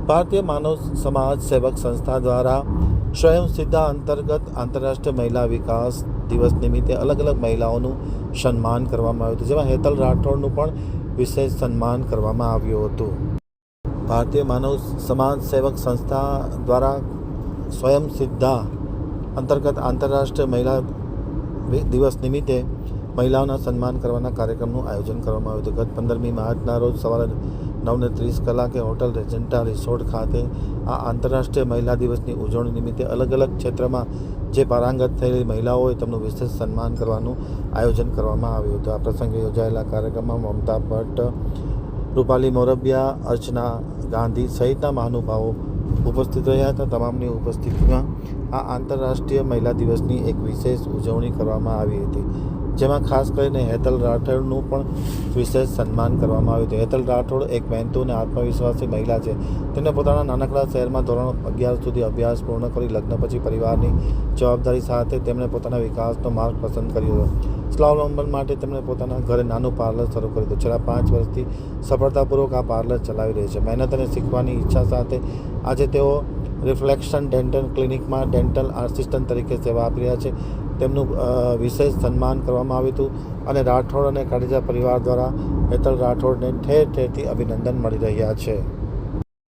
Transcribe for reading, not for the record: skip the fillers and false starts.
ભારતીય માનવ સમાજ સેવક સંસ્થા દ્વારા સ્વયં સિદ્ધા અંતર્ગત આંતરરાષ્ટ્રીય મહિલા વિકાસ દિવસ નિમિત્તે અલગ અલગ મહિલાઓનું સન્માન કરવામાં આવ્યું હતું, જેમાં હેતલ રાઠોડનું પણ વિશેષ સન્માન કરવામાં આવ્યું હતું. ભારતીય માનવ સમાજ સેવક સંસ્થા દ્વારા સ્વયં સિદ્ધા અંતર્ગત આંતરરાષ્ટ્રીય મહિલા દિવસ નિમિત્તે મહિલાઓના સન્માન કરવાના કાર્યક્રમનું આયોજન કરવામાં આવ્યું હતું. ગત 15મી માર્ચના રોજ સવારે 9:30 કલાકે હોટલ રેજન્ટા રિસોર્ટ ખાતે આ આંતરરાષ્ટ્રીય મહિલા દિવસની ઉજવણી નિમિત્તે અલગ અલગ ક્ષેત્રમાં જે પારંગત થયેલી મહિલાઓ હોય તેમનું વિશેષ સન્માન કરવાનું આયોજન કરવામાં આવ્યું હતું. આ પ્રસંગે યોજાયેલા કાર્યક્રમમાં મમતા ભટ્ટ, રૂપાલી મોરબિયા, અર્ચના ગાંધી સહિતના મહાનુભાવો ઉપસ્થિત રહ્યા હતા. તમામની ઉપસ્થિતિમાં આ આંતરરાષ્ટ્રીય મહિલા દિવસની એક વિશેષ ઉજવણી કરવામાં આવી હતી, જેમાં ખાસ કરીને હેતલ રાઠોડનું પણ વિશેષ સન્માન કરવામાં આવ્યું હતું. હેતલ રાઠોડ એક મહેનતુ અને આત્મવિશ્વાસી મહિલા છે. તેમણે પોતાના નાનકડા શહેરમાં ધોરણ 11 સુધી અભ્યાસ પૂર્ણ કરી લગ્ન પછી પરિવારની જવાબદારી સાથે તેમણે પોતાના વિકાસનો માર્ગ પસંદ કર્યો હતો. સ્વાવલંબન માટે તેમણે પોતાના ઘરે નાનું પાર્લર શરૂ કર્યું હતું. છેલ્લા 5 વર્ષથી સફળતાપૂર્વક આ પાર્લર ચલાવી રહી છે. મહેનત અને શીખવાની ઈચ્છા સાથે આજે તેઓ રિફ્લેક્શન ડેન્ટલ ક્લિનિકમાં ડેન્ટલ આસિસ્ટન્ટ તરીકે સેવા આપી રહ્યા છે. તેમનું વિશેષ સન્માન કરવામાં આવ્યું હતું અને રાઠોડ અને કાડીજા પરિવાર દ્વારા હેતલ રાઠોડને ઠેર ઠેરથી અભિનંદન મળી રહ્યા છે.